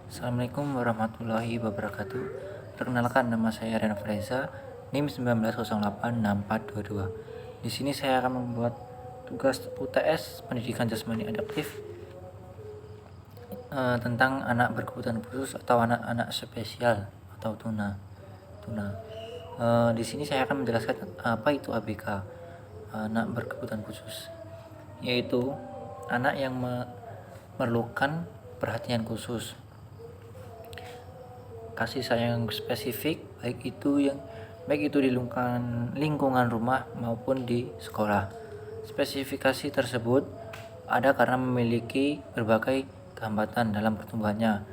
Assalamualaikum warahmatullahi wabarakatuh. Perkenalkan, nama saya Rena Freza, NIM 19086422. Di sini saya akan membuat tugas UTS Pendidikan Jasmani Adaptif tentang anak berkebutuhan khusus atau anak-anak spesial atau tuna. Di sini saya akan menjelaskan apa itu ABK, anak berkebutuhan khusus, yaitu anak yang memerlukan perhatian khusus, kasih sayang spesifik, baik itu di lingkungan rumah maupun di sekolah. Spesifikasi tersebut ada karena memiliki berbagai hambatan dalam pertumbuhannya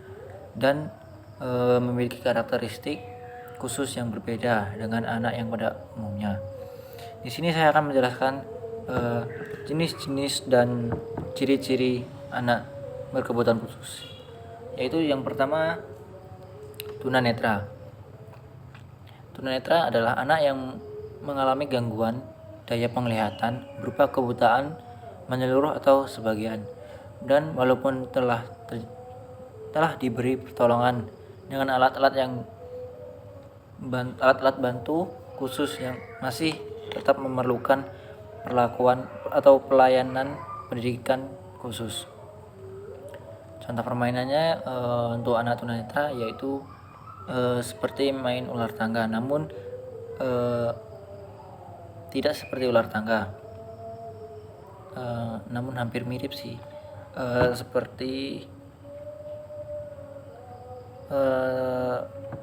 dan memiliki karakteristik khusus yang berbeda dengan anak yang pada umumnya. Di sini saya akan menjelaskan jenis-jenis dan ciri-ciri anak berkebutuhan khusus, yaitu yang pertama, tunanetra. Tunanetra adalah anak yang mengalami gangguan daya penglihatan berupa kebutaan menyeluruh atau sebagian, dan walaupun telah diberi pertolongan dengan alat-alat bantu khusus, yang masih tetap memerlukan perlakuan atau pelayanan pendidikan khusus. Contoh permainannya untuk anak tunanetra yaitu seperti main ular tangga, namun tidak seperti ular tangga, namun hampir mirip sih, seperti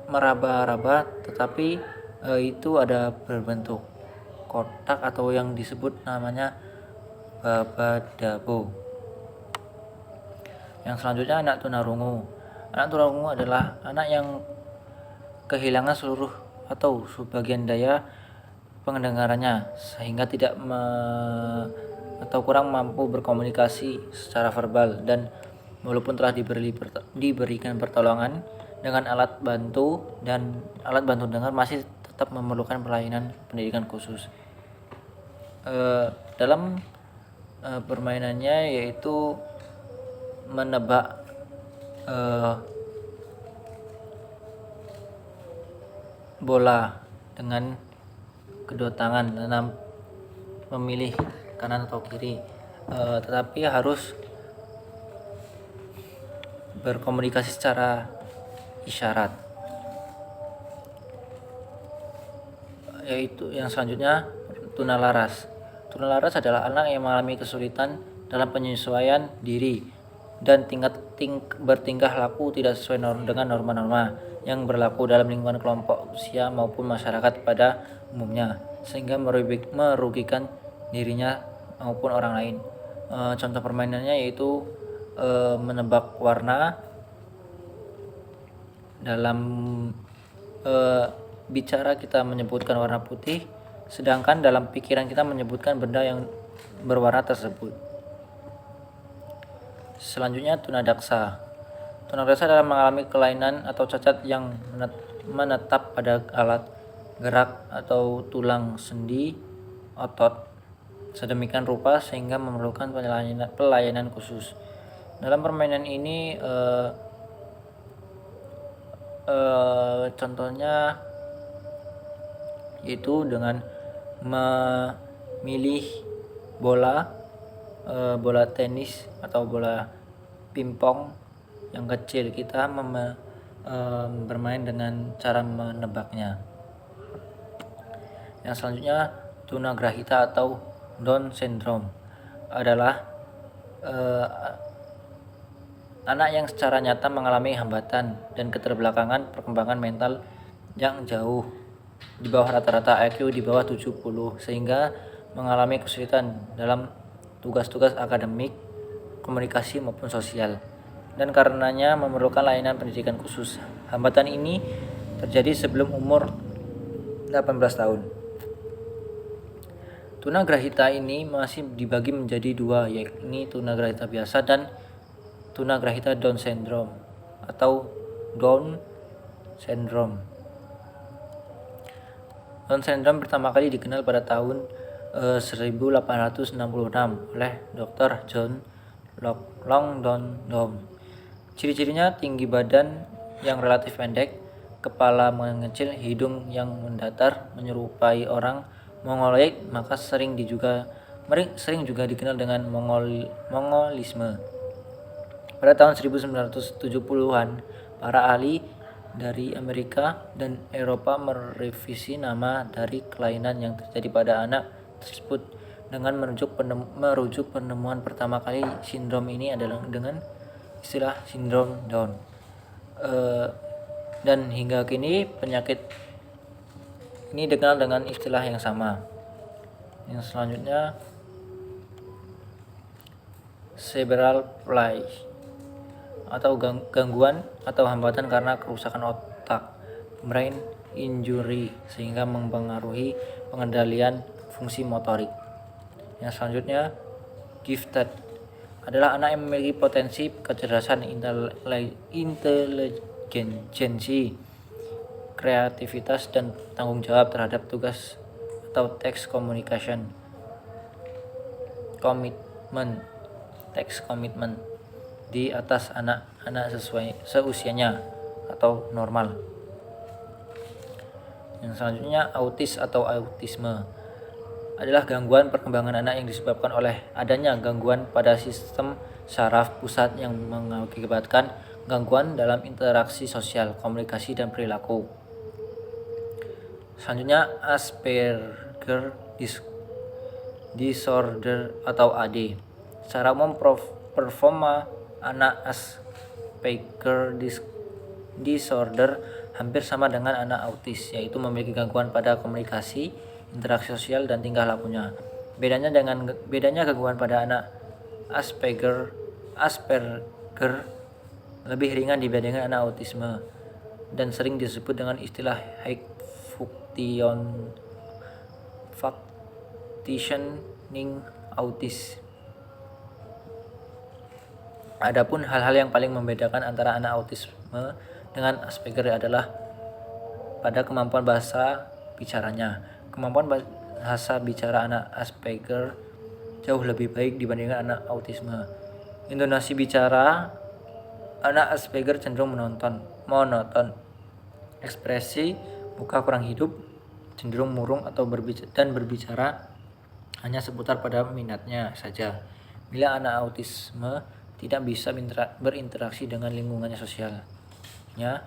meraba-raba, tetapi itu ada berbentuk kotak atau yang disebut namanya babadabo. Yang selanjutnya, anak tunarungu. Anak tunarungu adalah anak yang kehilangan seluruh atau sebagian daya pendengarannya sehingga tidak atau kurang mampu berkomunikasi secara verbal, dan walaupun telah diberikan pertolongan dengan alat bantu dengar, masih tetap memerlukan pelayanan pendidikan khusus. Dalam permainannya yaitu menebak bola dengan kedua tangan dalam memilih kanan atau kiri, tetapi harus berkomunikasi secara isyarat. Yaitu yang selanjutnya, tunalaras. Tunalaras adalah anak yang mengalami kesulitan dalam penyesuaian diri dan bertingkah laku tidak sesuai dengan norma-norma yang berlaku dalam lingkungan kelompok usia maupun masyarakat pada umumnya, sehingga merugikan dirinya maupun orang lain. Contoh permainannya yaitu menebak warna. Dalam bicara kita menyebutkan warna putih, sedangkan dalam pikiran kita menyebutkan benda yang berwarna tersebut. Selanjutnya, tunadaksa. Tunadaksa adalah mengalami kelainan atau cacat yang menetap pada alat gerak atau tulang sendi otot sedemikian rupa sehingga memerlukan pelayanan khusus. Dalam permainan ini contohnya yaitu dengan memilih bola tenis atau bola pingpong yang kecil, kita bermain dengan cara menebaknya. Yang selanjutnya, tunagrahita atau Down syndrome adalah anak yang secara nyata mengalami hambatan dan keterbelakangan perkembangan mental yang jauh di bawah rata-rata IQ di bawah 70, sehingga mengalami kesulitan dalam tugas-tugas akademik, komunikasi maupun sosial, dan karenanya memerlukan layanan pendidikan khusus. Hambatan ini terjadi sebelum umur 18 tahun. Tunagrahita ini masih dibagi menjadi dua, yakni tunagrahita biasa dan tunagrahita Down syndrome atau Down syndrome. Down syndrome pertama kali dikenal pada tahun 1866 oleh Dr. John Langdon Down. Ciri-cirinya tinggi badan yang relatif pendek, kepala mengecil, hidung yang mendatar menyerupai orang Mongoloid, maka sering juga dikenal dengan Mongolisme. Pada tahun 1970-an, para ahli dari Amerika dan Eropa merevisi nama dari kelainan yang terjadi pada anak tersebut dengan merujuk penemuan pertama kali sindrom ini adalah dengan istilah sindrom Down. Dan hingga kini penyakit ini dikenal dengan istilah yang sama. Yang selanjutnya cerebral palsy atau gangguan atau hambatan karena kerusakan otak, brain injury, sehingga mempengaruhi pengendalian fungsi motorik. Yang selanjutnya gifted adalah anak yang memiliki potensi kecerdasan, intelijensi, kreativitas, dan tanggung jawab terhadap tugas atau text commitment di atas anak-anak seusianya atau normal. Yang selanjutnya autis atau autisme adalah gangguan perkembangan anak yang disebabkan oleh adanya gangguan pada sistem saraf pusat yang mengakibatkan gangguan dalam interaksi sosial, komunikasi, dan perilaku. Selanjutnya Asperger disorder atau AD. Secara umum performa anak Asperger disorder hampir sama dengan anak autis, yaitu memiliki gangguan pada komunikasi, interaksi sosial, dan tingkah lakunya. Bedanya gangguan pada anak Asperger lebih ringan dibandingkan anak autisme dan sering disebut dengan istilah high functioning autis. Adapun hal-hal yang paling membedakan antara anak autisme dengan Asperger adalah pada kemampuan bahasa bicaranya. Kemampuan bahasa bicara anak Asperger jauh lebih baik dibandingkan anak autisme. Intonasi bicara anak Asperger cenderung monoton. Ekspresi muka kurang hidup, cenderung murung atau berbicara hanya seputar pada minatnya saja. Bila anak autisme tidak bisa berinteraksi dengan lingkungannya sosialnya,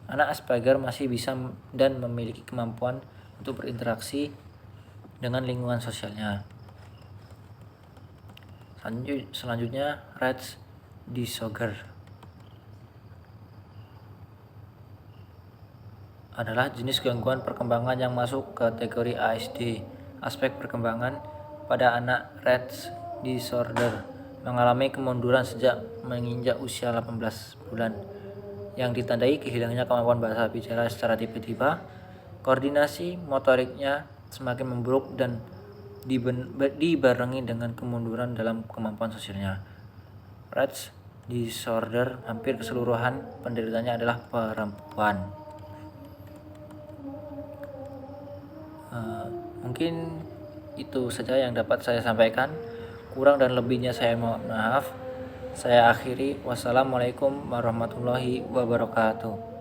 anak Asperger masih bisa dan memiliki kemampuan untuk berinteraksi dengan lingkungan sosialnya. Selanjutnya Rett disorder adalah jenis gangguan perkembangan yang masuk kategori ASD. Aspek perkembangan pada anak Rett disorder mengalami kemunduran sejak menginjak usia 18 bulan, yang ditandai kehilangannya kemampuan bahasa bicara secara tiba-tiba, koordinasi motoriknya semakin memburuk, dan dibarengi dengan kemunduran dalam kemampuan sosialnya. Rett disorder hampir keseluruhan penderitanya adalah perempuan. Mungkin itu saja yang dapat saya sampaikan. Kurang dan lebihnya saya mohon maaf. Saya akhiri. Wassalamualaikum warahmatullahi wabarakatuh.